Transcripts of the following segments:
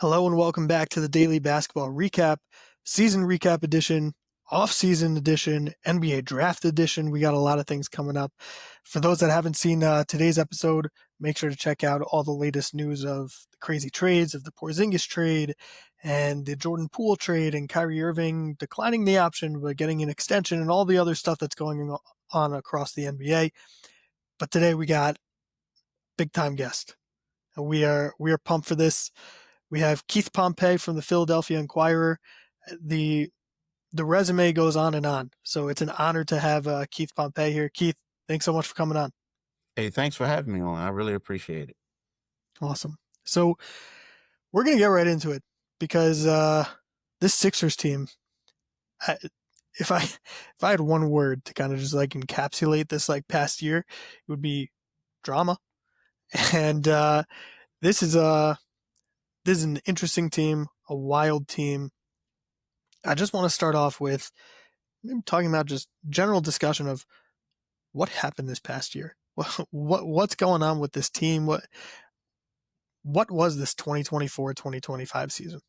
Hello and welcome back to the Daily Basketball Recap, Season Recap Edition, Off-Season Edition, NBA Draft Edition. We got a lot of things coming up. For those that haven't seen today's episode, make sure to check out all the latest news of the crazy trades, of the Porzingis trade, and the Jordan Poole trade, and Kyrie Irving declining the option but getting an extension, and all the other stuff that's going on across the NBA. But today we got big-time guest. We are pumped for this. We have Keith Pompey from the Philadelphia Inquirer. The the resume goes on and on. So it's an honor to have Keith Pompey here. Keith, thanks so much for coming on. Hey, thanks for having me on. I really appreciate it. Awesome. So we're gonna get right into it because this Sixers team, if I had one word to kind of just like encapsulate this like past year, it would be drama. And this is an interesting team, a wild team. I just want to start off with talking about just general discussion of what happened this past year. What's going on with this team? What was this 2024-2025 season?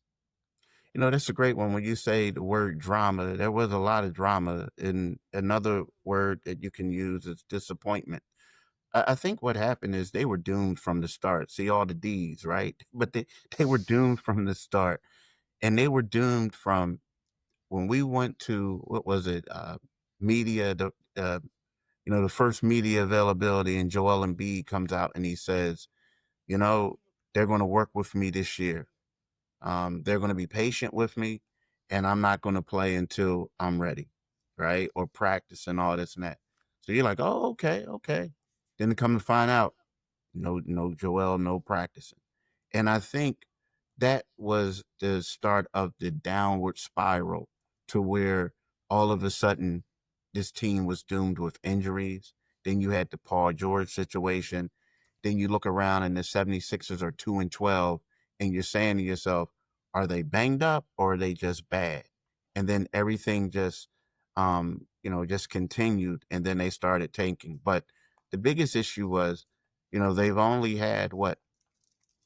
That's a great one. When you say the word drama, there was a lot of drama. And another word that you can use is disappointment. I think what happened is they were doomed from the start. See all the D's, right? But they were doomed from the start. And they were doomed from when we went to, what was it? Media, the first media availability, and Joel Embiid comes out and he says, you know, they're going to work with me this year. They're going to be patient with me, and I'm not going to play until I'm ready, right? Or practice and all this and that. So you're like, oh, okay. Then to come to find out, no Joel, no practicing. And I think that was the start of the downward spiral to where all of a sudden this team was doomed with injuries. Then you had the Paul George situation. Then you look around and the 76ers are 2-12, and you're saying to yourself, are they banged up or are they just bad? And then everything just continued, and then they started tanking. But the biggest issue was, they've only had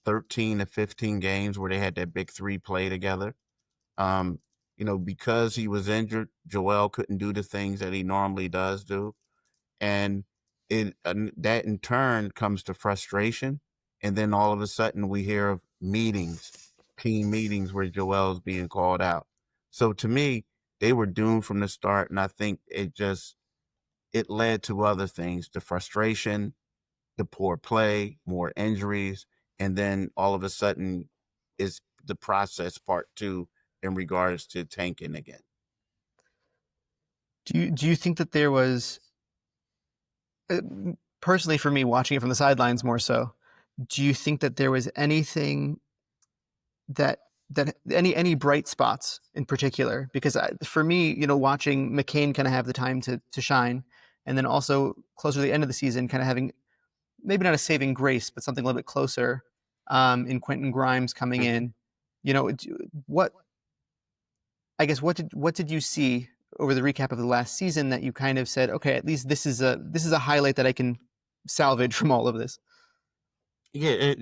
13 to 15 games where they had that big three play together. Because he was injured, Joel couldn't do the things that he normally does do. And that in turn comes to frustration. And then all of a sudden we hear of team meetings where Joel's being called out. So to me, they were doomed from the start. And I think it led to other things, the frustration, the poor play, more injuries. And then all of a sudden is the process part two in regards to tanking again. Do you think that there was, personally for me, watching it from the sidelines more so, do you think that there was anything that any bright spots in particular? Because for me, watching McCain kind of have the time to shine, and then also closer to the end of the season, kind of having maybe not a saving grace, but something a little bit closer, in Quentin Grimes coming in. What did you see over the recap of the last season that you kind of said, okay, at least this is a highlight that I can salvage from all of this? Yeah,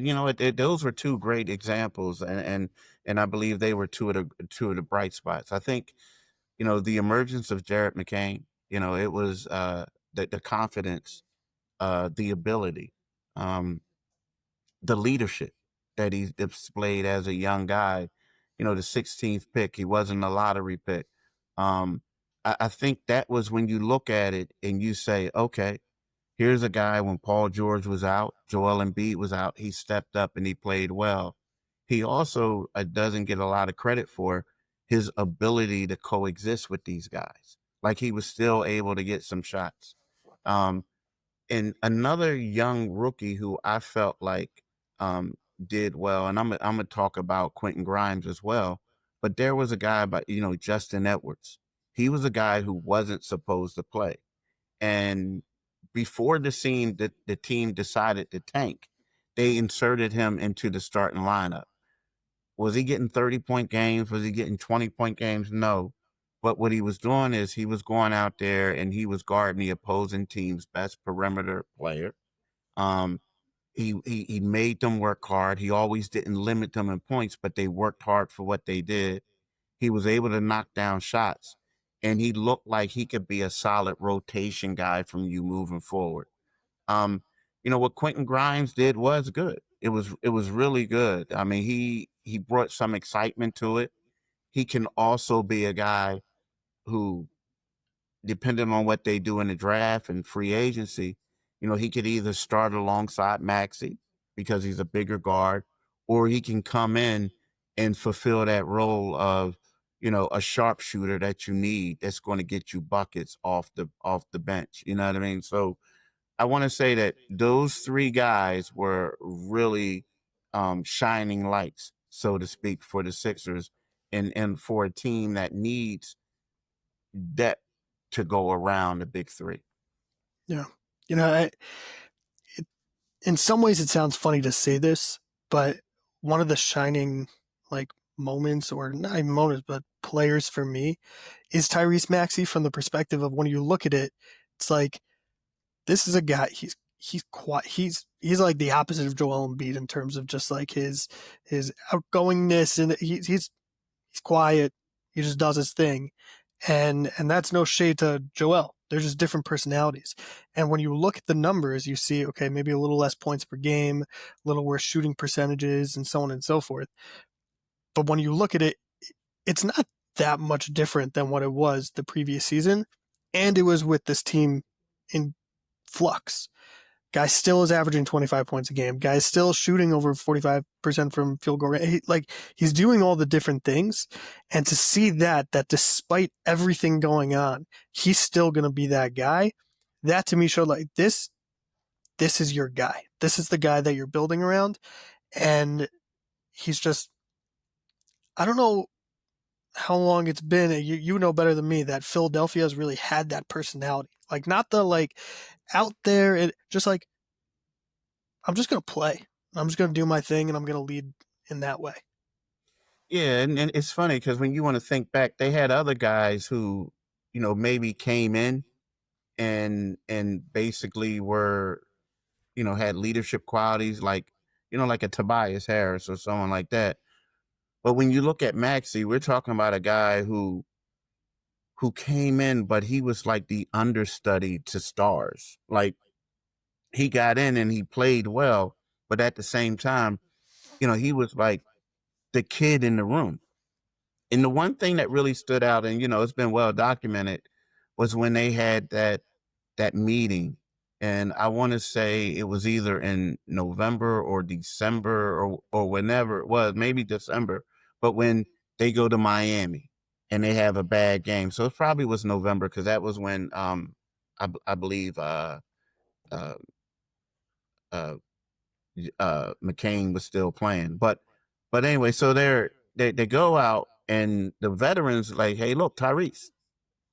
those were two great examples, and I believe they were two of the bright spots. I think, the emergence of Jared McCain. It was the confidence, the ability, the leadership that he displayed as a young guy. The 16th pick, he wasn't a lottery pick. I think that was when you look at it and you say, okay, here's a guy when Paul George was out, Joel Embiid was out, he stepped up and he played well. He also doesn't get a lot of credit for his ability to coexist with these guys. Like he was still able to get some shots. And another young rookie who I felt like did well, and I'm gonna talk about Quentin Grimes as well. But there was a guy by Justin Edwards. He was a guy who wasn't supposed to play, and before the team decided to tank, they inserted him into the starting lineup. Was he getting 30-point games? Was he getting 20-point games? No. But what he was doing is he was going out there and he was guarding the opposing team's best perimeter player. He made them work hard. He always didn't limit them in points, but they worked hard for what they did. He was able to knock down shots, and he looked like he could be a solid rotation guy from you moving forward. Um, what Quentin Grimes did was good. It was really good. I mean, he brought some excitement to it. He can also be a guy who, depending on what they do in the draft and free agency, he could either start alongside Maxey because he's a bigger guard, or he can come in and fulfill that role of, a sharpshooter that you need that's going to get you buckets off the bench. You know what I mean? So I want to say that those three guys were really shining lights, so to speak, for the Sixers, and for a team that needs depth to go around the big three. Yeah. In some ways it sounds funny to say this, but one of the shining moments, or not even moments, but players for me is Tyrese Maxey, from the perspective of when you look at it, it's like, this is a guy, he's quiet. He's like the opposite of Joel Embiid in terms of just like his outgoingness, and he's quiet. He just does his thing, and that's no shade to Joel. They're just different personalities. And when you look at the numbers, you see, okay, maybe a little less points per game, a little worse shooting percentages, and so on and so forth. But when you look at it, it's not that much different than what it was the previous season, and it was with this team in flux. Guy still is averaging 25 points a game. Guy's still shooting over 45% from field goal range. He's doing all the different things. And to see that despite everything going on, he's still going to be that guy, that to me showed like this is your guy. This is the guy that you're building around. And he's just, I don't know how long it's been. You know better than me that Philadelphia has really had that personality. Like, not the out there, and just like, I'm just going to play. I'm just going to do my thing, and I'm going to lead in that way. Yeah, and it's funny because when you want to think back, they had other guys who, maybe came in and basically were, had leadership qualities like a Tobias Harris or someone like that. But when you look at Maxey, we're talking about a guy who came in, but he was like the understudy to stars. Like, he got in and he played well, but at the same time, he was like the kid in the room. And the one thing that really stood out, and it's been well documented, was when they had that meeting. And I want to say it was either in November or December, or whenever it was, maybe December. But when they go to Miami and they have a bad game, so it probably was November, because that was when I believe uh, McCain was still playing. But anyway, so they go out, and the veterans like, hey, look, Tyrese,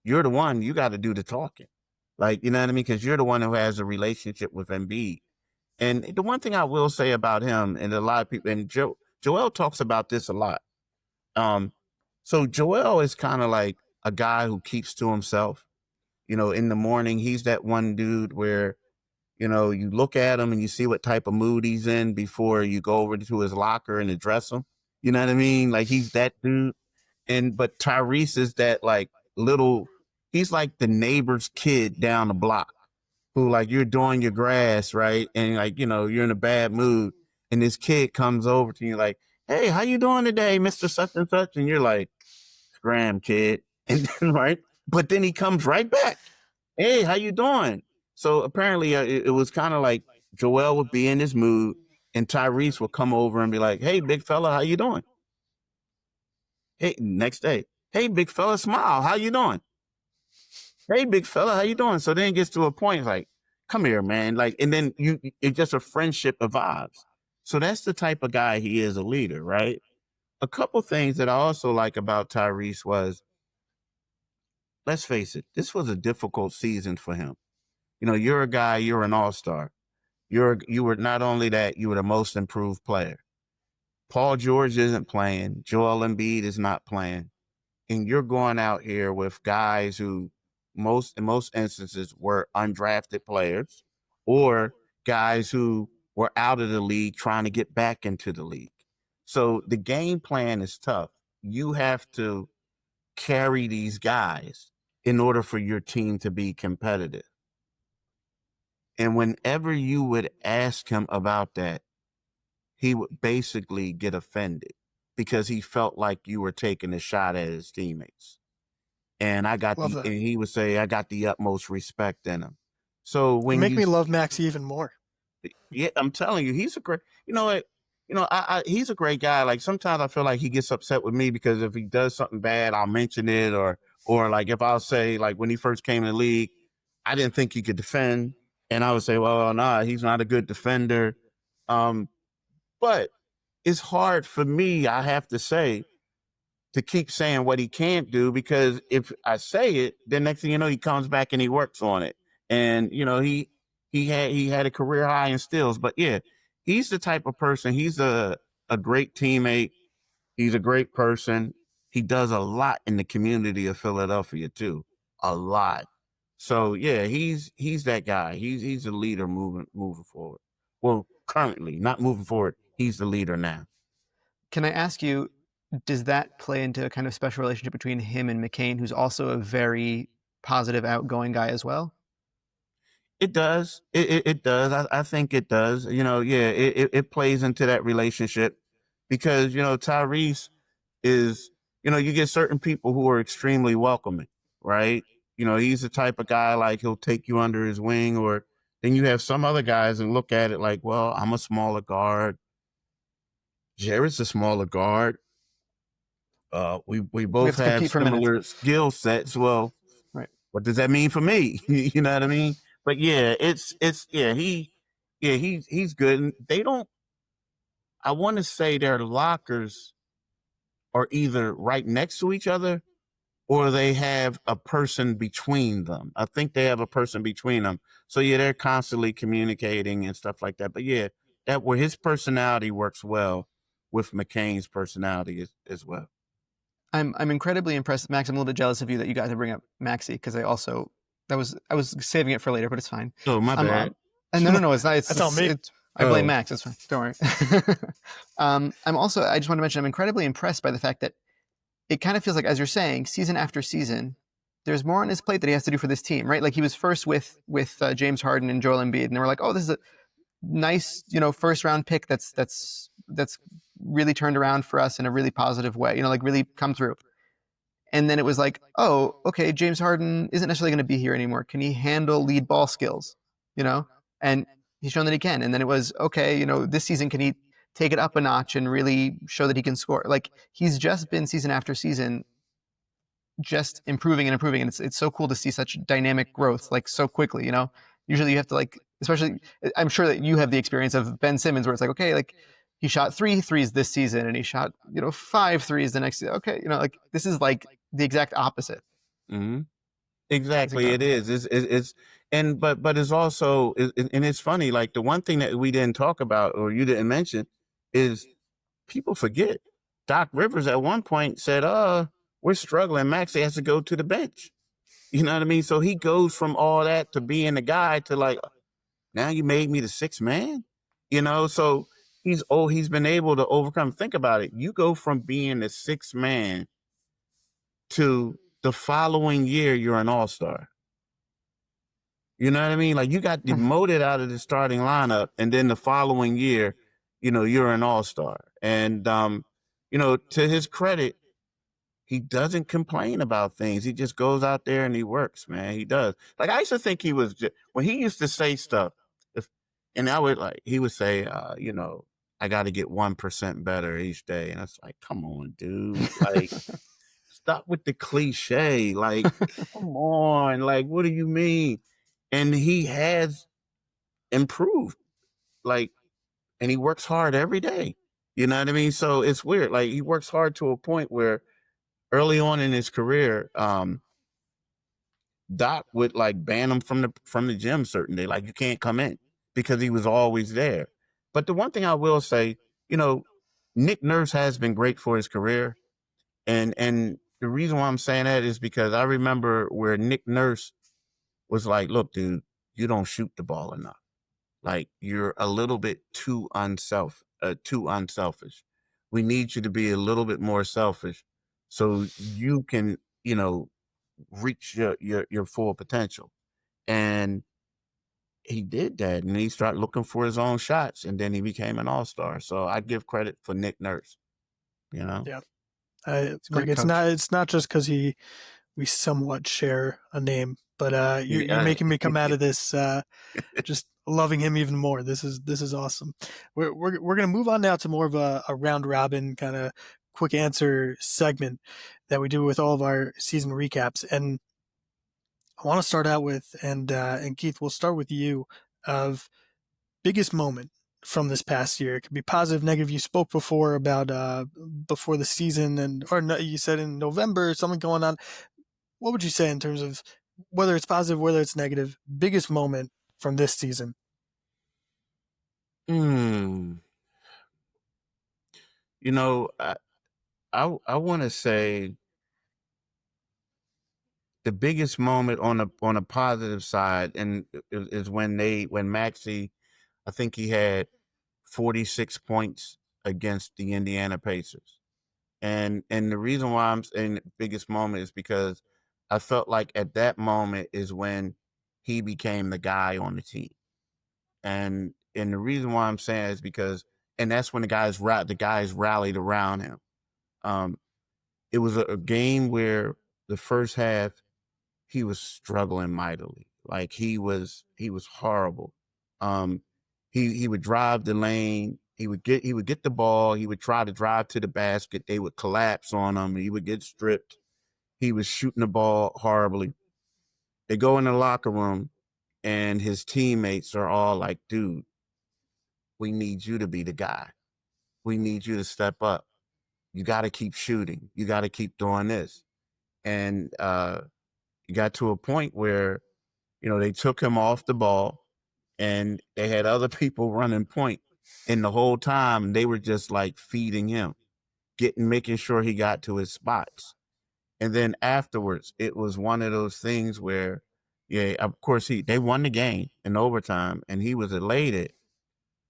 you're the one. You got to do the talking. Like, you know what I mean? Because you're the one who has a relationship with Embiid. And the one thing I will say about him, and a lot of people, and Joel talks about this a lot. So Joel is kind of like a guy who keeps to himself. In the morning, he's that one dude where, you look at him and you see what type of mood he's in before you go over to his locker and address him. You know what I mean? Like, he's that dude. But Tyrese is that he's like the neighbor's kid down the block who, like, you're doing your grass, right? And you're in a bad mood. And this kid comes over to you like, hey, how you doing today, Mr. Such and Such? And you're like, scram, kid. And then, right. But then he comes right back. Hey, how you doing? So apparently it was kind of like Joel would be in his mood and Tyrese would come over and be like, hey, big fella, how you doing? Hey, next day, hey, big fella, smile. How you doing? Hey, big fella, how you doing? So then it gets to a point like, come here, man. Like, and then it's just a friendship evolves. So that's the type of guy he is, a leader, right? A couple things that I also like about Tyrese was, let's face it, this was a difficult season for him. You're a guy, you're an all-star. You were not only that, you were the most improved player. Paul George isn't playing. Joel Embiid is not playing. And you're going out here with guys who in most instances were undrafted players, or guys who were out of the league trying to get back into the league. So the game plan is tough. You have to carry these guys in order for your team to be competitive. And whenever you would ask him about that, he would basically get offended because he felt like you were taking a shot at his teammates. And Love that. and he would say, I got the utmost respect in him. So You when make you, me love Maxey even more. yeah, I'm telling you, he's a great, you know what, he's a great guy. Like sometimes I feel like he gets upset with me because if he does something bad, I'll mention it, or like if I'll say like when he first came in the league, I didn't think he could defend, and I would say, well, nah, he's not a good defender. But it's hard for me, I have to say, to keep saying what he can't do, because if I say it, then next thing you know, he comes back and he works on it. And he had a career high in steals. But yeah, he's the type of person. He's a great teammate. He's a great person. He does a lot in the community of Philadelphia too, a lot. So yeah, he's that guy. He's a leader moving forward. Well, currently, not moving forward. He's the leader now. Can I ask you, does that play into a kind of special relationship between him and McCain, who's also a very positive, outgoing guy as well? It does. It does. I think it does. Yeah, it plays into that relationship because, Tyrese is, you get certain people who are extremely welcoming, right? He's the type of guy like he'll take you under his wing, or then you have some other guys and look at it like, well, I'm a smaller guard. Jared's a smaller guard. We We both have to have compete for minutes. similar skill sets. Well, Right. what does that mean for me? You know what I mean? But yeah, he's good. And they don't. I want to say their lockers are either right next to each other or they have a person between them. I think they have a person between them. So yeah, they're constantly communicating and stuff like that. But yeah, that where his personality works well with McCain's personality as well. I'm incredibly impressed, Max. I'm a little bit jealous of you that you got to bring up Maxey, because I was saving it for later, but it's fine. Oh, my bad. And no, it's not. That's on me. I blame Oh. Max. It's fine. Don't worry. I just want to mention, I'm incredibly impressed by the fact that it kind of feels like, as you're saying, season after season, there's more on his plate that he has to do for this team, right? Like he was first with James Harden and Joel Embiid, and they were like, oh, this is a nice, first round pick that's really turned around for us in a really positive way, like really come through. And then it was like, oh, okay, James Harden isn't necessarily going to be here anymore. Can he handle lead ball skills? And he's shown that he can. And then it was, okay, this season, can he take it up a notch and really show that he can score? Like he's just been season after season just improving and improving. And it's so cool to see such dynamic growth like so quickly. Usually you have to especially, I'm sure that you have the experience of Ben Simmons where it's like, okay, like he shot 3 threes this season and he shot 5 threes the next season. Okay, like this is like the exact opposite. Mm-hmm. Exactly, it is. But it's also, and it's funny. Like the one thing that we didn't talk about or you didn't mention is people forget. Doc Rivers at one point said, we're struggling. Maxey has to go to the bench. You know what I mean? So he goes from all that to being the guy to like, now you made me the sixth man. So he's been able to overcome. Think about it. You go from being the sixth man to the following year, you're an all-star. You know what I mean? Like you got demoted out of the starting lineup, and then the following year, you're an all-star. And, to his credit, he doesn't complain about things. He just goes out there and he works, man. He does. Like I used to think he was when he used to say stuff, and he would say, I got to get 1% better each day. And it's like, come on, dude. Like, stop with the cliche. Like, come on. Like, what do you mean? And he has improved. Like, and he works hard every day. You know what I mean? So it's weird. Like, he works hard to a point where early on in his career, Doc would like ban him from the gym certain day. Like, you can't come in because he was always there. But the one thing I will say, Nick Nurse has been great for his career. And the reason why I'm saying that is because I remember where Nick Nurse was like, look, dude, you don't shoot the ball enough. Like, you're a little bit too unselfish. We need you to be a little bit more selfish so you can, reach your full potential. And he did that, and he started looking for his own shots, and then he became an all-star. So I give credit for Nick Nurse, you know? Yeah. It's a Look, great it's coach. not just because we somewhat share a name, but you're Yeah. making me come out of this just loving him even more. This is awesome. We're gonna move on now to more of a round robin kind of quick answer segment that we do with all of our season recaps. And I want to start out with and Keith, we'll start with you of biggest moment from this past year. It could be positive, negative. You spoke before about before the season, or no, you said in November something going on. What would you say in terms of whether it's positive, whether it's negative, biggest moment from this season? Hmm. You know, I want to say the biggest moment on a positive side, and is when Maxey, I think he had 46 points against the Indiana Pacers. And the reason why I'm saying the biggest moment is because I felt like at that moment is when he became the guy on the team. And the reason why I'm saying is because, and that's when the guys rallied around him. Um, it was a game where the first half he was struggling mightily. Like, he was horrible. Um, he would drive the lane. He would get the ball. He would try to drive to the basket. They would collapse on him. He would get stripped. He was shooting the ball horribly. They go in the locker room, and his teammates are all like, "Dude, we need you to be the guy. We need you to step up. You got to keep shooting. You got to keep doing this." And it got to a point where, they took him off the ball, and they had other people running point. And the whole time they were just like feeding him, making sure he got to his spots. And then afterwards, it was one of those things where, yeah, of course they won the game in overtime, and he was elated.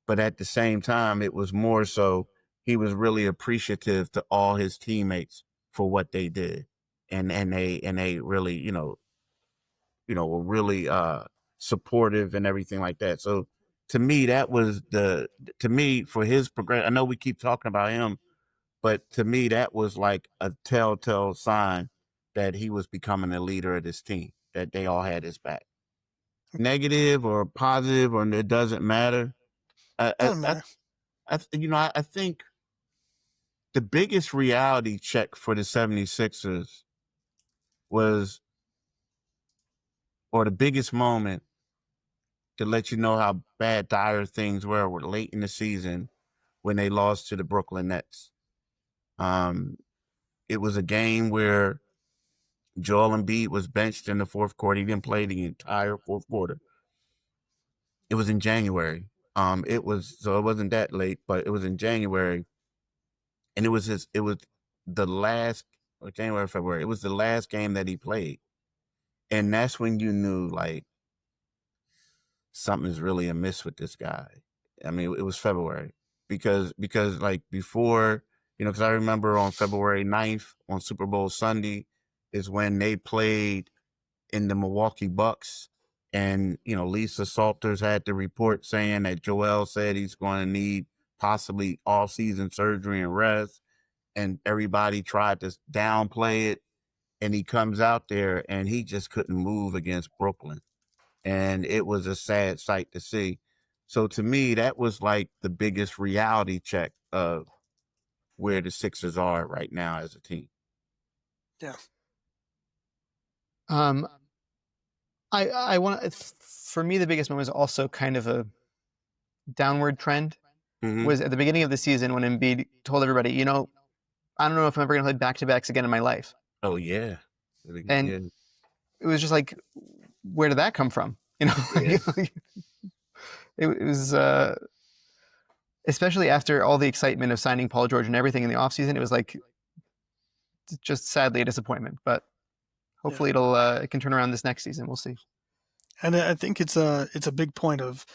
But at the same time, it was more so he was really appreciative to all his teammates for what they did. And they really, were really supportive and everything like that. So to me, for his progression, I know we keep talking about him, but to me, that was like a telltale sign that he was becoming a leader of this team, that they all had his back. Negative or positive, or it doesn't matter. I, I, Doesn't I, matter. I think the biggest reality check for the 76ers was, or the biggest moment to let you know how bad, dire things were late in the season when they lost to the Brooklyn Nets. It was a game where Joel Embiid was benched in the fourth quarter. He didn't play the entire fourth quarter. It was in January. It wasn't that late, but it was in January, and it was the last, or January, February. It was the last game that he played, and that's when you knew, like, something's really amiss with this guy. I mean, it was February, because like before, because I remember on February 9th on Super Bowl Sunday is when they played in the Milwaukee Bucks, and Lisa Salters had the report saying that Joel said he's going to need possibly off-season surgery and rest, and everybody tried to downplay it, and he comes out there and he just couldn't move against Brooklyn, and it was a sad sight to see. So to me, that was like the biggest reality check of where the Sixers are right now as a team. Yeah. Um, I want, for me, the biggest moment was also kind of a downward trend. Mm-hmm. Was at the beginning of the season when Embiid told everybody, I don't know if I'm ever going to play back-to-backs again in my life. Oh yeah, And yeah, it was just like, where did that come from? yeah. It was, especially after all the excitement of signing Paul George and everything in the offseason, it was like just sadly a disappointment. But hopefully it can turn around this next season. We'll see. And I think it's a big point of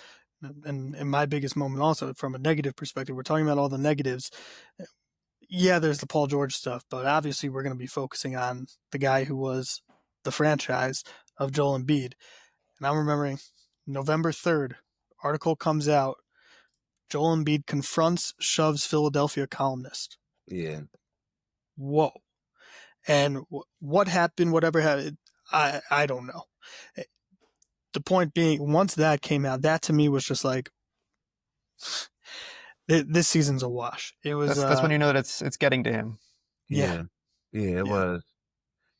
and my biggest moment also from a negative perspective. We're talking about all the negatives. Yeah, there's the Paul George stuff, but obviously we're going to be focusing on the guy who was the franchise of Joel Embiid. And I'm remembering November 3rd, article comes out. Joel Embiid confronts, shoves Philadelphia columnist. Yeah. Whoa. And what happened, whatever happened, I don't know. The point being, once that came out, that to me was just like, this season's a wash. It was That's when you know that it's getting to him. Yeah. Yeah, it Yeah. was.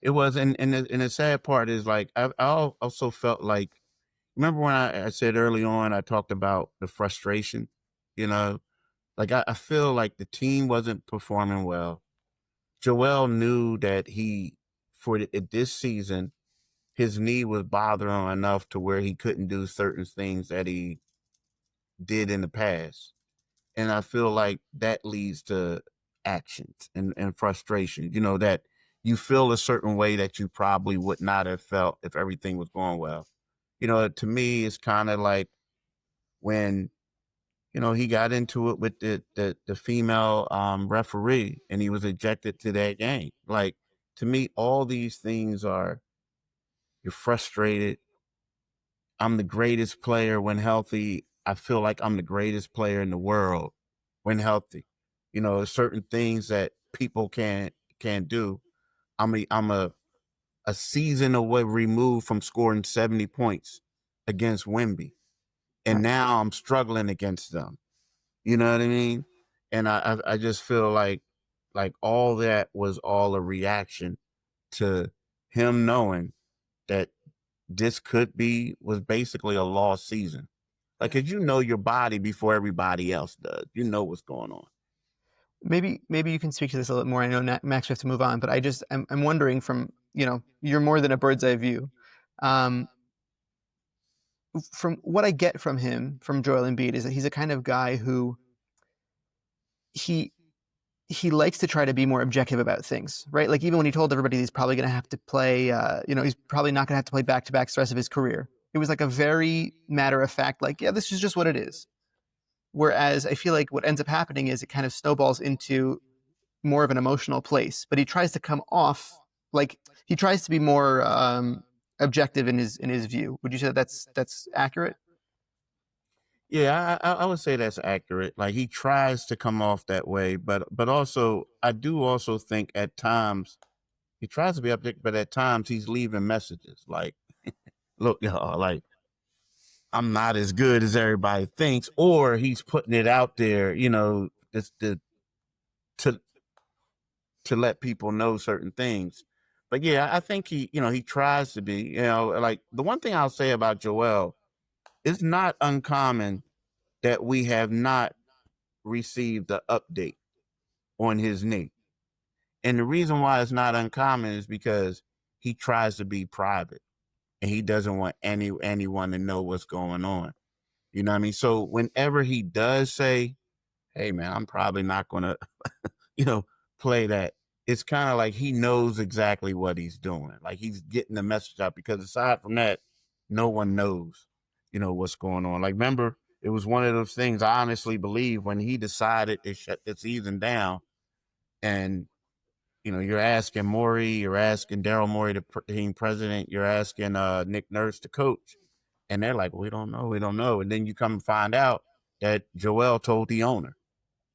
It was, and the sad part is, like, I also felt like, remember when I said early on, I talked about the frustration, you know? Like, I feel like the team wasn't performing well. Joel knew that this season, his knee was bothering him enough to where he couldn't do certain things that he did in the past. And I feel like that leads to actions and frustration, that you feel a certain way that you probably would not have felt if everything was going well. To me, it's kind of like when, he got into it with the female referee and he was ejected to that game. Like, to me, all these things are, you're frustrated. I'm the greatest player when healthy. I feel like I'm the greatest player in the world when healthy. Certain things that people can't do. I'm a season away removed from scoring 70 points against Wemby. And now I'm struggling against them. You know what I mean? And I just feel like all that was all a reaction to him knowing that this was basically a lost season. Like, 'cause your body before everybody else does. You know what's going on. Maybe you can speak to this a little more. I know Max, we have to move on, but I'm wondering from, you're more than a bird's eye view. From what I get from him, from Joel Embiid, is that he's a kind of guy who he likes to try to be more objective about things, right? Like, even when he told everybody he's probably going to have to play, he's probably not going to have to play back-to-backs the rest of his career. It was like a very matter of fact, like, yeah, this is just what it is. Whereas I feel like what ends up happening is it kind of snowballs into more of an emotional place, but he tries to come off like he tries to be more objective in his view. Would you say that's accurate? Yeah, I would say that's accurate. Like, he tries to come off that way, but also I do also think at times he tries to be objective, but at times he's leaving messages like, "Look, y'all, like, I'm not as good as everybody thinks," or he's putting it out there, to let people know certain things. But yeah, I think he tries to be, like, the one thing I'll say about Joel, it's not uncommon that we have not received the update on his knee. And the reason why it's not uncommon is because he tries to be private and he doesn't want anyone to know what's going on. You know what I mean? So whenever he does say, "Hey man, I'm probably not gonna, you know, play that," it's kind of like he knows exactly what he's doing. Like, he's getting the message out, because aside from that, no one knows, what's going on. Like, remember, it was one of those things I honestly believe when he decided to shut the season down, and you're asking Morey, you're asking Daryl Morey, the team president, you're asking Nick Nurse, the coach, and they're like, "We don't know, we don't know." And then you come and find out that Joel told the owner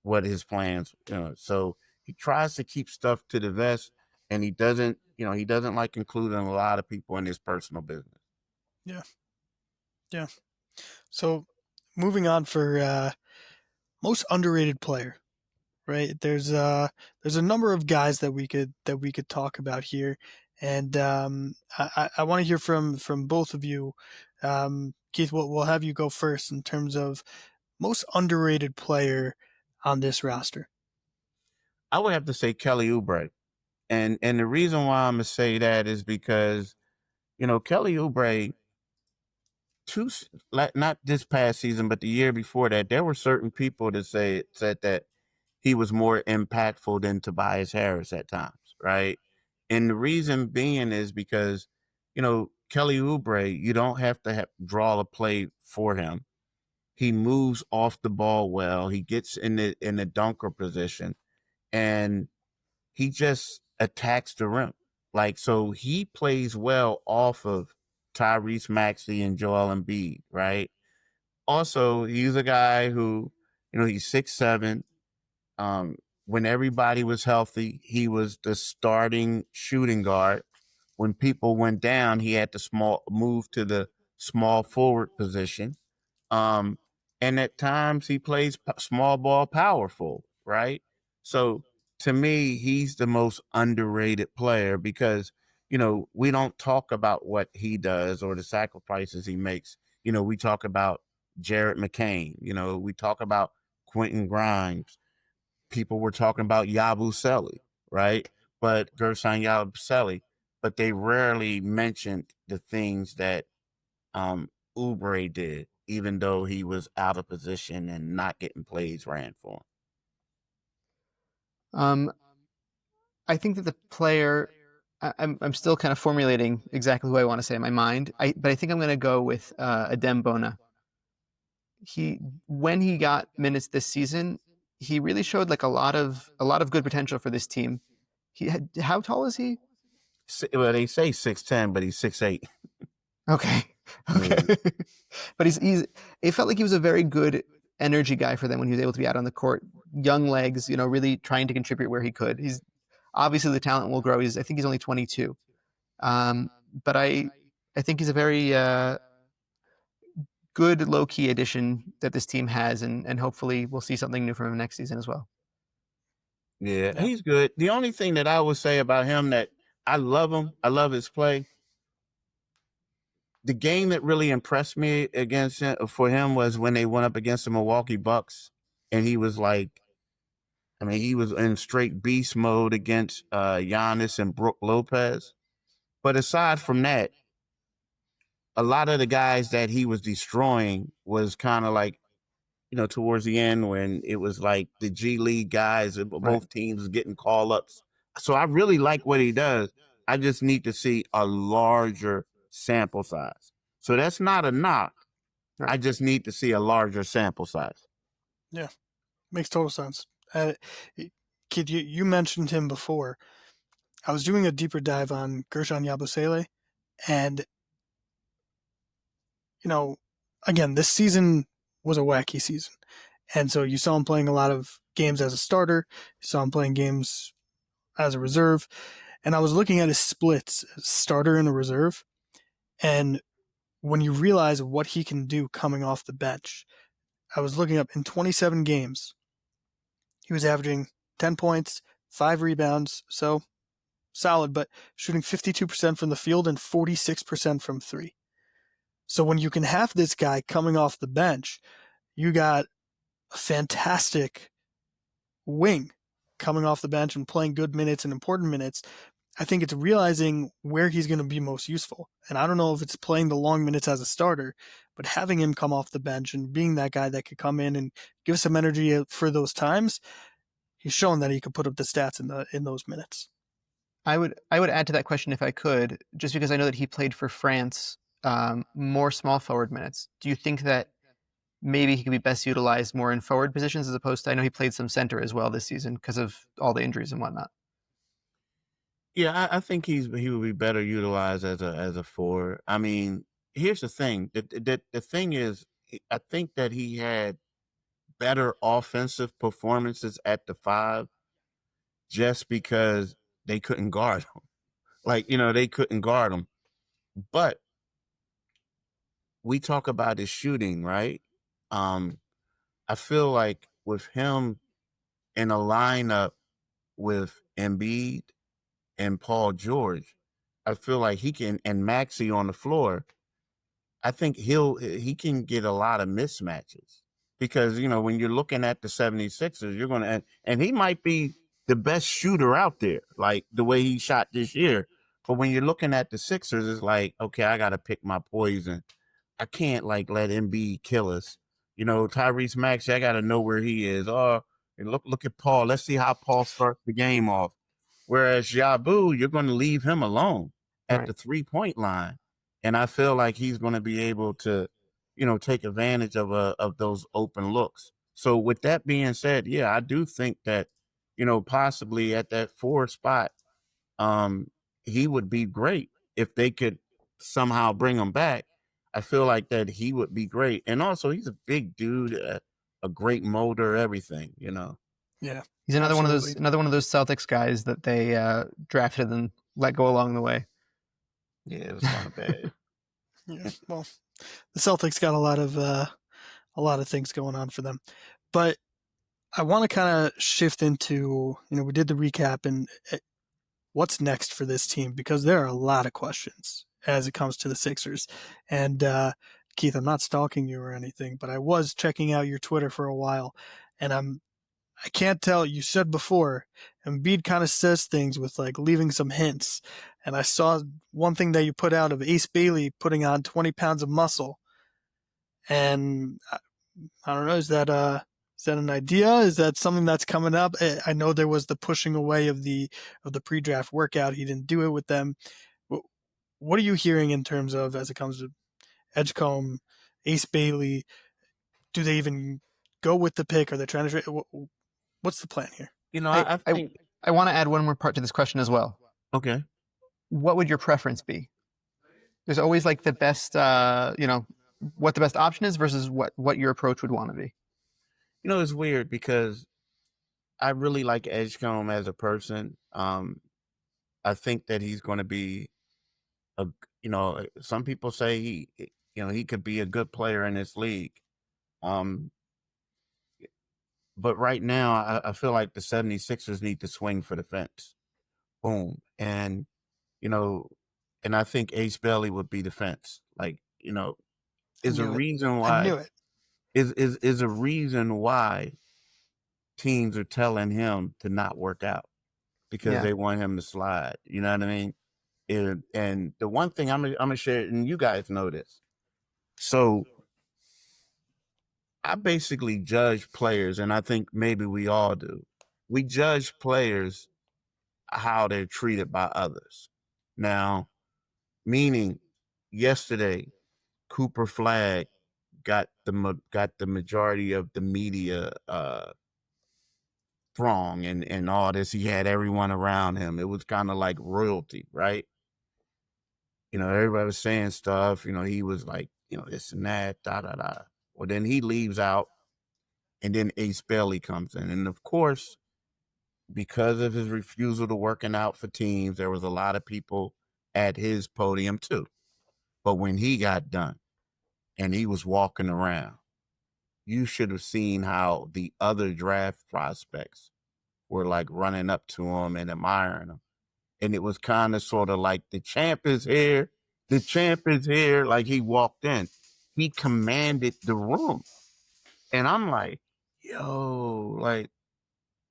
what his plans. So he tries to keep stuff to the vest, and he doesn't like including a lot of people in his personal business. Yeah. Yeah. So moving on for most underrated player, right? There's a number of guys that we could talk about here, and I want to hear from both of you. Keith, we'll have you go first in terms of most underrated player on this roster. I would have to say Kelly Oubre, and the reason why I'm gonna say that is because Kelly Oubre, not this past season, but the year before that, there were certain people that said that he was more impactful than Tobias Harris at times, right? And the reason being is because, Kelly Oubre, you don't have to draw a play for him. He moves off the ball well. He gets in the dunker position, and he just attacks the rim. Like, so he plays well off of Tyrese Maxey and Joel Embiid, right? Also, he's a guy who, he's 6'7". When everybody was healthy, he was the starting shooting guard. When people went down, he had to move to the small forward position. Um, and at times he plays small ball powerful, right? So to me, he's the most underrated player because, we don't talk about what he does or the sacrifices he makes. We talk about Jared McCain, we talk about Quentin Grimes. People were talking about Yabusele, right? But Gershon Yabusele, but they rarely mentioned the things that Oubre did, even though he was out of position and not getting plays ran for Um, I think that the player, I'm still kind of formulating exactly who I want to say in my mind. But I think I'm going to go with Adem Bona. When he got minutes this season, he really showed like a lot of good potential for this team. How tall is he? Well, they say 6'10", but he's 6'8". Okay. Yeah. But it felt like he was a very good energy guy for them when he was able to be out on the court. Young legs, really trying to contribute where he could. He's obviously the talent will grow. I think he's only 22. But I think he's a very good low key addition that this team has, and hopefully we'll see something new from him next season as well. Yeah, he's good. The only thing that I would say about him that I love him, I love his play. The game that really impressed me for him was when they went up against the Milwaukee Bucks, and he was like, he was in straight beast mode against Giannis and Brook Lopez. But aside from that, a lot of the guys that he was destroying was kind of like, towards the end when it was like the G League guys, both teams getting call ups. So I really like what he does. I just need to see a larger sample size. So that's not a knock. I just need to see a larger sample size. Yeah, makes total sense. Kid, you mentioned him before. I was doing a deeper dive on Gershon Yabusele, and again, this season was a wacky season, and so you saw him playing a lot of games as a starter. You saw him playing games as a reserve, and I was looking at his splits, starter and a reserve, and when you realize what he can do coming off the bench, I was looking up in 27 games, he was averaging 10 points, 5 rebounds, so solid, but shooting 52% from the field and 46% from three. So when you can have this guy coming off the bench, you got a fantastic wing coming off the bench and playing good minutes and important minutes. I think it's realizing where he's going to be most useful. And I don't know if it's playing the long minutes as a starter, but having him come off the bench and being that guy that could come in and give some energy for those times, he's shown that he could put up the stats in those minutes. I would add to that question if I could, just because I know that he played for France, more small forward minutes. Do you think that maybe he could be best utilized more in forward positions as opposed to, I know he played some center as well this season because of all the injuries and whatnot. Yeah, I think he would be better utilized as a forward. I mean, here's the thing. The thing is, I think that he had better offensive performances at the 5 just because they couldn't guard him. Like, they couldn't guard him. But we talk about his shooting, right? I feel like with him in a lineup with Embiid and Paul George, I feel like he can, and Maxey on the floor, I think he can get a lot of mismatches because, when you're looking at the 76ers, you're going to, and he might be the best shooter out there, like the way he shot this year. But when you're looking at the Sixers, it's like, okay, I got to pick my poison. I can't like let Embiid kill us. Tyrese Maxey, I got to know where he is. Oh, and look at Paul. Let's see how Paul starts the game off. Whereas Jabu, you're going to leave him alone at the 3-point line. And I feel like he's going to be able to, take advantage of those open looks. So with that being said, yeah, I do think that, possibly at that 4 spot, um, he would be great if they could somehow bring him back. I feel like that he would be great. And also he's a big dude, a great motor, everything. Yeah, He's another absolutely. one of those Celtics guys that they drafted and let go along the way. Yeah, it was kind of bad. Yeah, well, the Celtics got a lot of things going on for them, but I want to kind of shift into, we did the recap and what's next for this team, because there are a lot of questions as it comes to the Sixers. And Keith, I'm not stalking you or anything, but I was checking out your Twitter for a while, and I can't tell. You said before, Embiid kind of says things with like leaving some hints, and I saw one thing that you put out of Ace Bailey putting on 20 pounds of muscle, and I don't know, is that an idea? Is that something that's coming up? I know there was the pushing away of the pre-draft workout. He didn't do it with them. What are you hearing in terms of, as it comes to Edgecombe, Ace Bailey? Do they even go with the pick? Are they trying to? What's the plan here? I think. I want to add one more part to this question as well. Okay. What would your preference be? There's always like the best, what the best option is versus what your approach would want to be. It's weird because I really like Edgecombe as a person. I think that he's going to be some people say he could be a good player in this league. But right now I feel like the 76ers need to swing for the fence. Boom. And, and I think Ace Bailey would be the fence. Like, is a reason I knew why it. is a reason why teams are telling him to not work out because they want him to slide. You know what I mean? And the one thing I'm gonna share, and you guys know this. So I basically judge players, and I think maybe we all do. We judge players how they're treated by others. Now, meaning yesterday, Cooper Flag got the majority of the media throng and all this. He had everyone around him. It was kind of like royalty, right? Everybody was saying stuff. He was like, this and that, da da da. Well, then he leaves out, and then Ace Bailey comes in, and of course, because of his refusal to working out for teams, there was a lot of people at his podium too. But when he got done and he was walking around, you should have seen how the other draft prospects were like running up to him and admiring him. And it was kind of sort of like, the champ is here. The champ is here. Like, he walked in. He commanded the room. And I'm like, yo, like,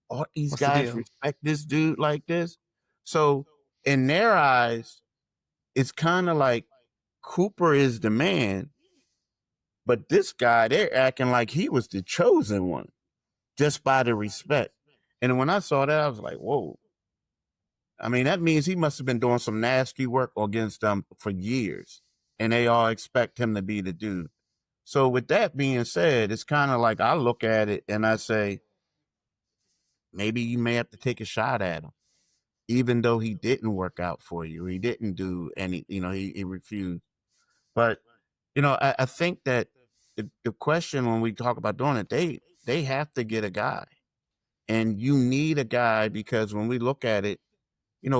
all these What's the guys deal? respect this dude like this. So in their eyes, it's kind of like Cooper is the man, but this guy, they're acting like he was the chosen one just by the respect. And when I saw that, I was like, whoa. I mean, that means he must have been doing some nasty work against them for years, and they all expect him to be the dude. So with that being said, it's kind of like I look at it and I say, maybe you may have to take a shot at him, even though he didn't work out for you. He didn't do any, he refused. But, I think that the question when we talk about doing it, they have to get a guy. And you need a guy because when we look at it,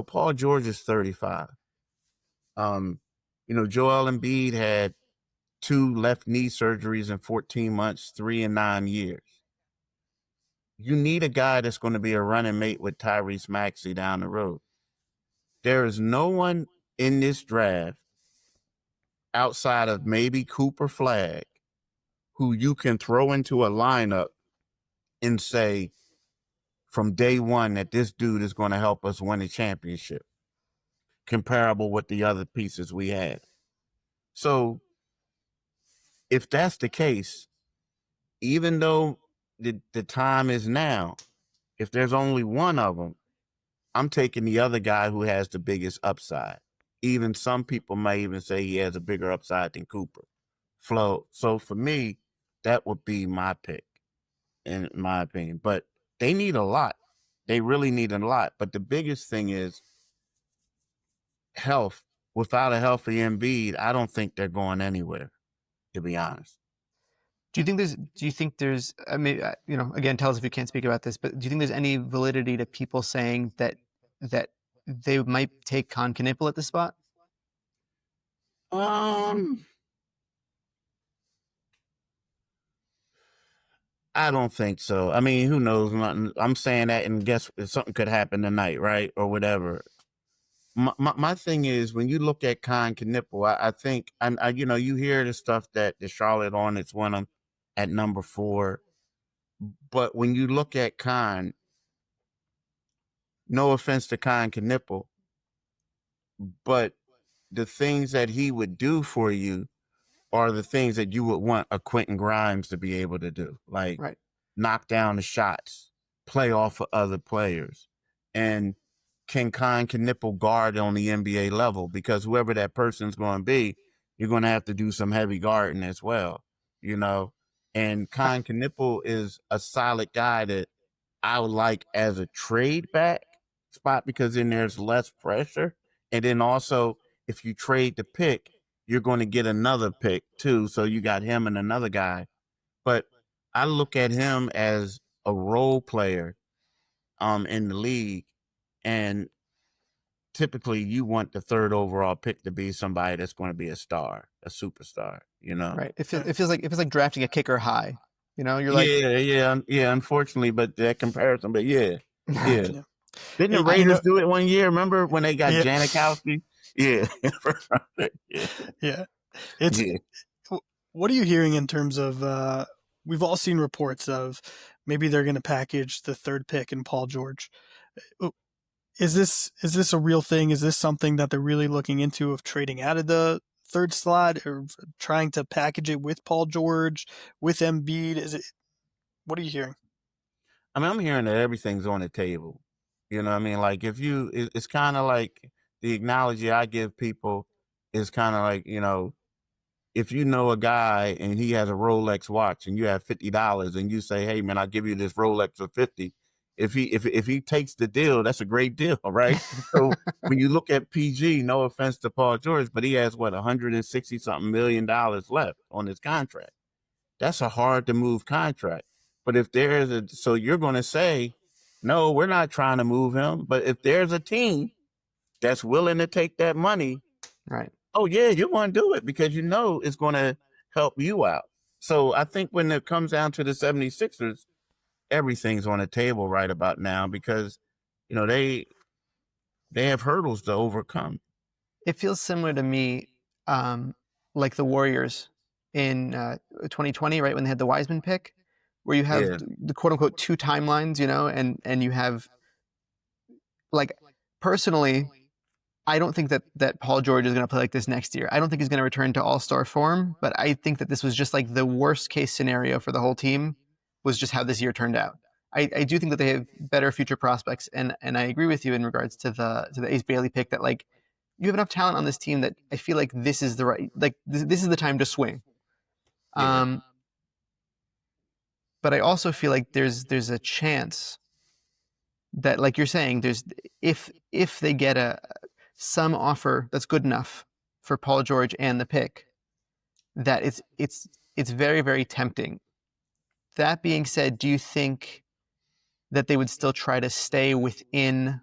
Paul George is 35. Joel Embiid had 2 left knee surgeries in 14 months, 3 and 9 years. You need a guy that's going to be a running mate with Tyrese Maxey down the road. There is no one in this draft outside of maybe Cooper Flag who you can throw into a lineup and say from day one that this dude is going to help us win a championship, comparable with the other pieces we had. So if that's the case, even though the time is now, if there's only one of them, I'm taking the other guy who has the biggest upside. Even some people may even say he has a bigger upside than Cooper. flow. So for me, that would be my pick, in my opinion. But they need a lot. They really need a lot. But the biggest thing is health. Without a healthy Embiid, I don't think they're going anywhere, to be honest. Do you think there's, again, tell us if you can't speak about this, but do you think there's any validity to people saying that they might take Con Knipple at the spot? I don't think so. I mean, who knows? I'm saying that, and guess something could happen tonight, right, or whatever. My thing is, when you look at Con Knipple, I think, you hear the stuff that the Charlotte Hornets won them at number 4, but when you look at Con, no offense to Con Knipple, but the things that he would do for you are the things that you would want a Quentin Grimes to be able to do, like Right. knock down the shots, play off of other players, and can Knipple guard on the NBA level? Because whoever that person's going to be, you're going to have to do some heavy guarding as well, you know. And Knipple is a solid guy that I would like as a trade back spot, because then there's less pressure, and then also if you trade the pick, you're going to get another pick too. So you got him and another guy. But I look at him as a role player in the league, and typically you want the 3rd overall pick to be somebody that's going to be a star, a superstar, you know. Right. It feels like drafting a kicker high. You know, you're Yeah, unfortunately, but that comparison, but yeah. Yeah. Didn't the Hey, Raiders do it one year? Remember when they got Yeah. Janikowski? Yeah. Yeah. It's what are you hearing in terms of we've all seen reports of maybe they're going to package the 3rd pick in Paul George. Is this a real thing? Is this something that they're really looking into, of trading out of the 3rd slot, or trying to package it with Paul George, with Embiid? What are you hearing? I mean, I'm hearing that everything's on the table. You know what I mean? Like, it's kind of like the analogy I give people is kind of like, if you know a guy and he has a Rolex watch and you have $50 and you say, hey man, I'll give you this Rolex for 50. If he takes the deal, that's a great deal, right? So when you look at PG, no offense to Paul George, but he has what, $160-something million left on his contract. That's a hard to move contract. But if so you're going to say, no, we're not trying to move him. But if there's a team that's willing to take that money, right. Oh yeah, you want to do it because you know it's going to help you out. So I think when it comes down to the 76ers, everything's on the table right about now, because they have hurdles to overcome. It feels similar to me, like the Warriors in 2020, right, when they had the Wiseman pick, where you have the quote unquote 2 timelines, and you have, like, personally, I don't think that Paul George is going to play like this next year. I don't think he's going to return to all-star form, but I think that this was just like the worst case scenario for the whole team, was just how this year turned out. I do think that they have better future prospects, and I agree with you in regards to the Ace Bailey pick, that, like, you have enough talent on this team that I feel like this is the right, like, this is the time to swing. Yeah. But I also feel like there's a chance that, like you're saying, there's if they get some offer that's good enough for Paul George and the pick, that it's very, very tempting. That being said, do you think that they would still try to stay within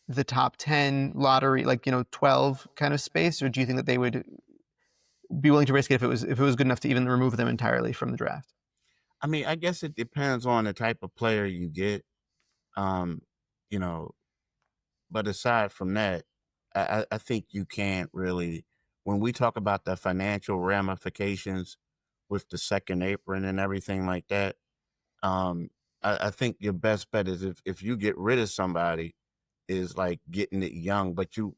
the top 10 lottery, like, 12 kind of space, or do you think that they would be willing to risk it if it was good enough to even remove them entirely from the draft? I mean, I guess it depends on the type of player you get. You know, but aside from that, I think you can't really, when we talk about the financial ramifications with the second apron and everything like that, I think your best bet is if you get rid of somebody, is like getting it young, but you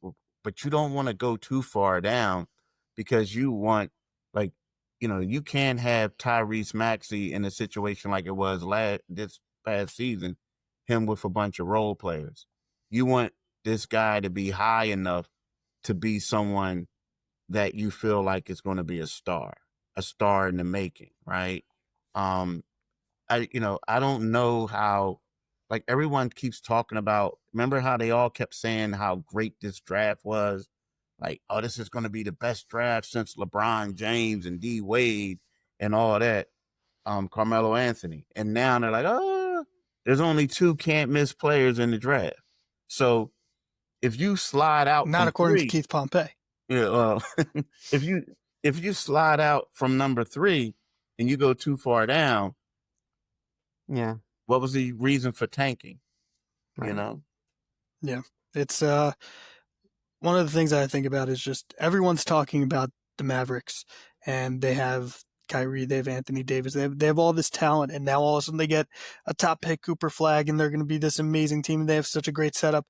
don't want to go too far down, because you want, like, you can't have Tyrese Maxey in a situation like it was this past season, him with a bunch of role players. You want this guy to be high enough to be someone that you feel like is going to be a star. a star in the making, right? I don't know how, like, everyone keeps talking about, remember how they all kept saying how great this draft was? Like, oh, this is going to be the best draft since LeBron James and D Wade and all that, Carmelo Anthony. And now they're like, oh, there's only 2 can't miss players in the draft. So if you slide out Not from according to 3, Keith Pompey. yeah, well, if you slide out from number 3 and you go too far down, Yeah. what was the reason for tanking? Right. You know? Yeah. It's one of the things I think about is just everyone's talking about the Mavericks, and they have Kyrie, they have Anthony Davis, they have all this talent, and now all of a sudden they get a top pick, Cooper Flag, and they're going to be this amazing team, and they have such a great setup.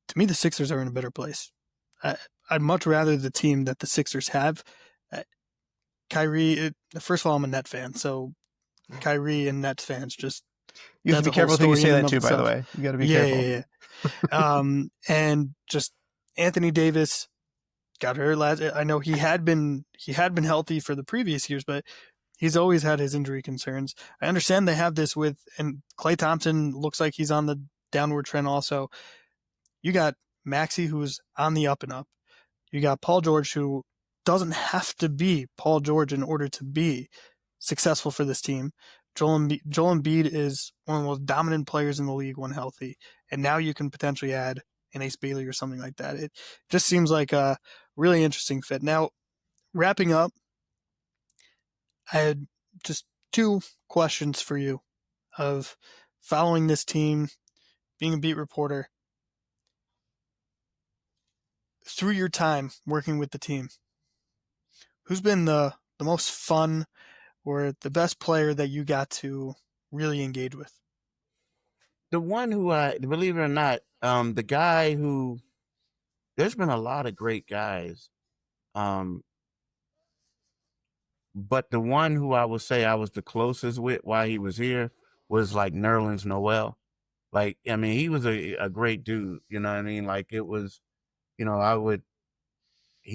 To me, the Sixers are in a better place. I'd much rather the team that the Sixers have. Kyrie, first of all, I'm a Net fan, so Kyrie and Nets fans just You have to that's be a whole careful who you story say in and that of to, by the itself. way. You got to be careful. Yeah. And just Anthony Davis got hurt last. I know he had been healthy for the previous years, but he's always had his injury concerns. I understand they have this with, and Klay Thompson looks like he's on the downward trend also. You got Maxey, who's on the up and up. You got Paul George, who doesn't have to be Paul George in order to be successful for this team. Joel Embiid is one of the most dominant players in the league when healthy, and now you can potentially add an Ace Bailey or something like that. It just seems like a really interesting fit. Now, wrapping up, I had just 2 questions for you of following this team, being a beat reporter. Through your time working with the team, who's been the most fun or the best player that you got to really engage with? The one who believe it or not, the guy who, there's been a lot of great guys. But the one who I would say I was the closest with while he was here was like Nerlens Noel. Like, I mean, he was a great dude, you know what I mean? Like, it was, he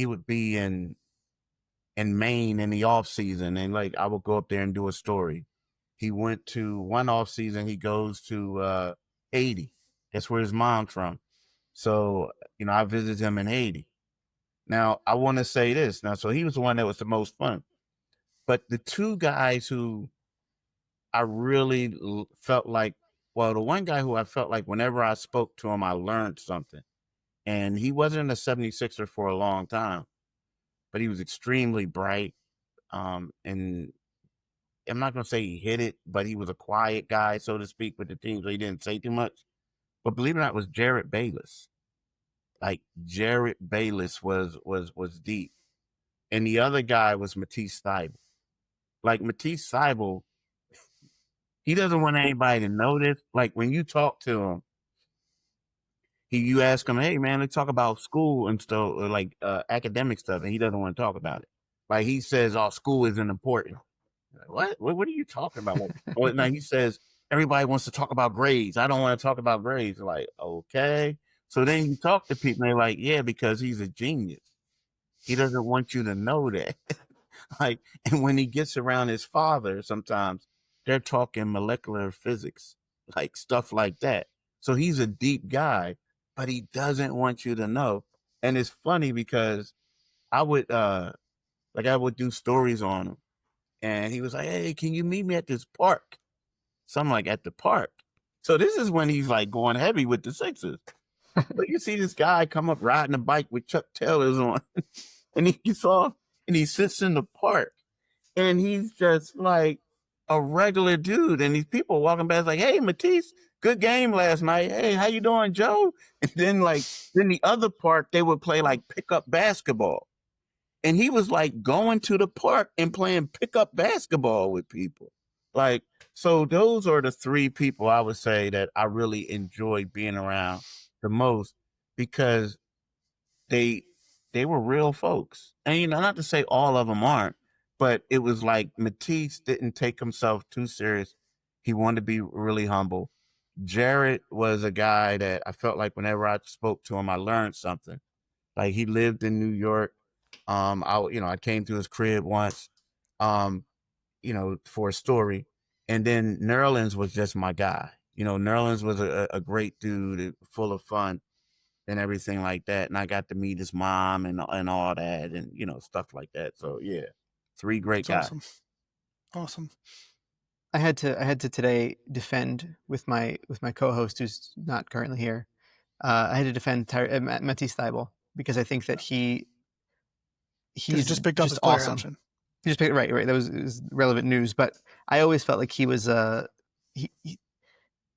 would be in Maine in the off season, and like I would go up there and do a story. He went to one off season, he goes to Haiti. That's where his mom's from. So, I visited him in Haiti. Now, I want to say this. Now, so he was the one that was the most fun. But the 2 guys who I really felt like, well, the one guy who I felt like whenever I spoke to him, I learned something. And he wasn't a 76er for a long time, but he was extremely bright. And I'm not going to say he hit it, but he was a quiet guy, so to speak, with the team, so he didn't say too much. But believe it or not, it was Jarrett Bayless. Like, Jarrett Bayless was deep. And the other guy was Matisse Thybulle. Like, Matisse Thybulle, he doesn't want anybody to know this. Like, when you talk to him, you ask him, hey, man, let's talk about school and stuff, or like academic stuff, and he doesn't want to talk about it. Like, he says, oh, school isn't important. Like, what are you talking about? Well, now he says, everybody wants to talk about grades. I don't want to talk about grades. Like, okay. So then you talk to people, and they're like, yeah, because he's a genius. He doesn't want you to know that. Like, and when he gets around his father, sometimes they're talking molecular physics, like stuff like that. So he's a deep guy, but he doesn't want you to know. And it's funny because I would do stories on him, and he was like, hey, can you meet me at this park? So I'm like, at the park. So this is when he's like going heavy with the Sixers. But you see this guy come up riding a bike with Chuck Taylors on, and he sits in the park, and he's just like a regular dude. And these people walking past like, hey, Matisse, good game last night. Hey, how you doing, Joe? And then the other park, they would play like pickup basketball. And he was like going to the park and playing pickup basketball with people. Like, so those are the 3 people I would say that I really enjoyed being around the most, because they were real folks. And not to say all of them aren't, but it was like Matisse didn't take himself too serious. He wanted to be really humble. Jared was a guy that I felt like whenever I spoke to him, I learned something. Like, he lived in New York. I came to his crib once, um, for a story, and then Nerlens was just my guy. Nerlens was a great dude, full of fun and everything like that. And I got to meet his mom and all that, and stuff like that. So yeah, 3 great It's guys. awesome. I had to today defend with my co-host who's not currently here. I had to defend Matisse Thybulle because I think that he's just picked up his player awesome. option. He just picked right. That was relevant news. But I always felt like he was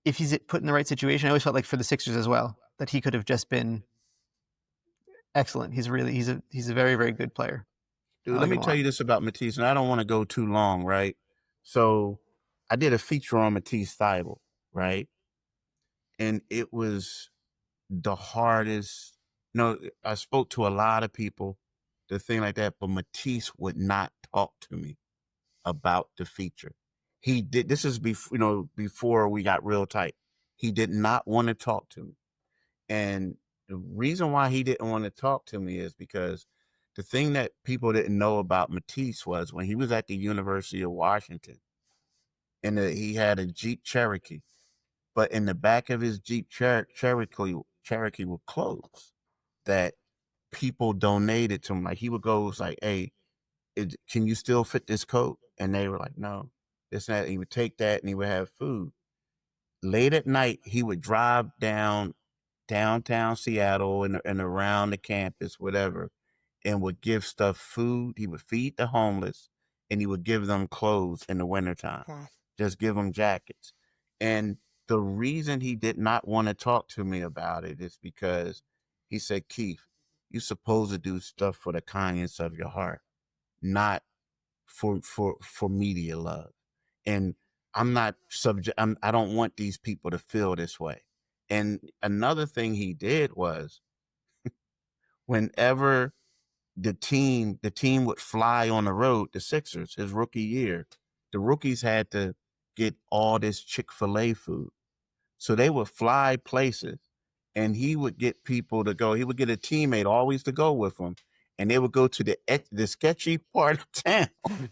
if he's put in the right situation, I always felt like for the Sixers as well that he could have just been excellent. He's a very, very good player. Dude, let me tell you this about Matisse, and I don't want to go too long, right? So I did a feature on Matisse Thybulle, right? And it was the hardest. I spoke to a lot of people, the thing like that, but Matisse would not talk to me about the feature. He did. This is before we got real tight. He did not want to talk to me, and the reason why he didn't want to talk to me is because the thing that people didn't know about Matisse was when he was at the University of Washington, and he had a Jeep Cherokee, but in the back of his Jeep Cherokee were clothes that people donated to him. Like he would go, was like, "Hey, can you still fit this coat?" And they were like, "No, this and that." And he would take that and he would have food. Late at night, he would drive downtown Seattle and around the campus, whatever, and would give stuff food. He would feed the homeless and he would give them clothes in the wintertime. Wow. Just give them jackets. And the reason he did not want to talk to me about it is because he said, "Keith, you're supposed to do stuff for the kindness of your heart, not for media love. And I'm not I don't want these people to feel this way." And another thing he did was whenever the team would fly on the road, the Sixers, his rookie year, the rookies had to get all this Chick-fil-A food. So they would fly places and he would get people to go. He would get a teammate always to go with him. And they would go to the sketchy part of town.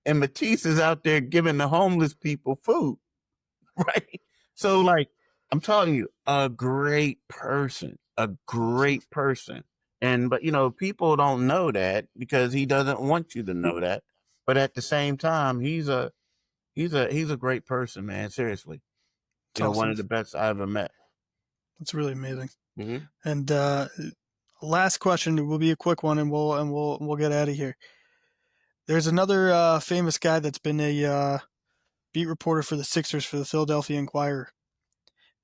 And Matisse is out there giving the homeless people food. Right. So like, I'm telling you, a great person. But people don't know that because he doesn't want you to know that. But at the same time, he's a great person, man. Seriously. It's awesome. One of the best I ever met. It's really amazing. Mm-hmm. And last question will be a quick one, and we'll get out of here. There's another famous guy that's been a beat reporter for the Sixers for the Philadelphia Inquirer.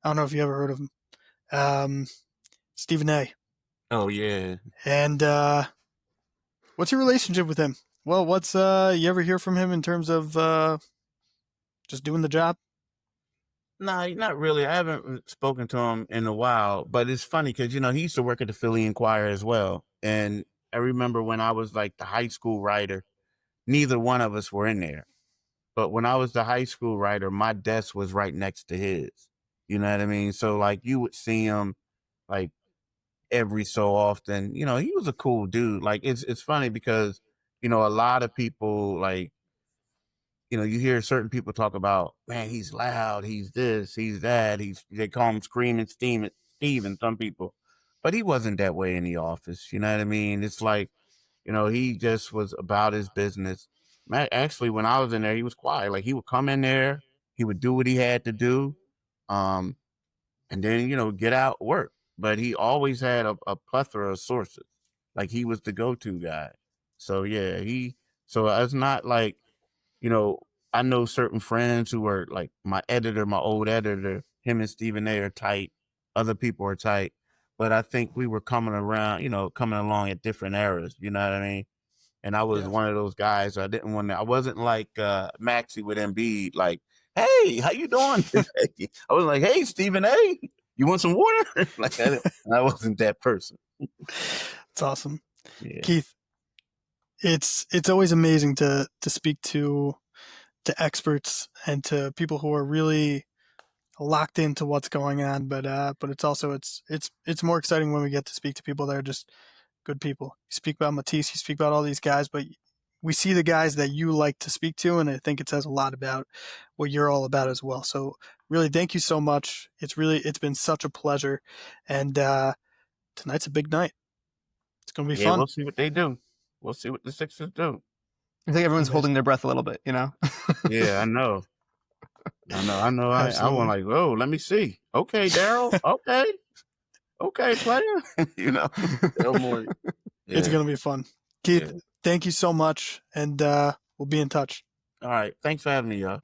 I don't know if you ever heard of him. Stephen A. Oh yeah. And what's your relationship with him? Well, what's you ever hear from him in terms of just doing the job? No, not really. I haven't spoken to him in a while, but it's funny because he used to work at the Philly Inquirer as well. And I remember when I was like the high school writer, neither one of us were in there. But when I was the high school writer, my desk was right next to his. You know what I mean? So like you would see him like every so often. He was a cool dude. Like it's funny because a lot of people like you hear certain people talk about, man, he's loud, he's this, he's that, they call him screaming Steve and some people. But he wasn't that way in the office. You know what I mean? It's like, he just was about his business. Actually, when I was in there, he was quiet. Like he would come in there, he would do what he had to do, and then, get out, work. But he always had a plethora of sources. Like he was the go-to guy. So yeah, so it's not like, I know certain friends who are like my old editor, him and Stephen A are tight. Other people are tight. But I think we were coming along at different eras. You know what I mean? And I was one of those guys. I wasn't like Maxey with Embiid, like, "Hey, how you doing today?" I was like, "Hey, Stephen A, you want some water?" Like I wasn't that person. It's awesome. Yeah. Keith, it's always amazing to speak to experts and to people who are really locked into what's going on. But it's also it's more exciting when we get to speak to people that are just Good people. You speak about Matisse, you speak about all these guys, but we see the guys that you like to speak to, and I think it says a lot about what you're all about as well. So really, thank you so much. It's been such a pleasure, and tonight's a big night. It's gonna be fun. We'll see what they do. We'll see what the Sixers do. I think everyone's Yes. holding their breath a little bit, you know? Yeah, I know. I want Absolutely. like, oh, let me see. Okay, Daryl. Okay, player. You know, no more. It's Yeah. gonna be fun. Keith, Yeah. thank you so much, and we'll be in touch. All right. Thanks for having me, y'all.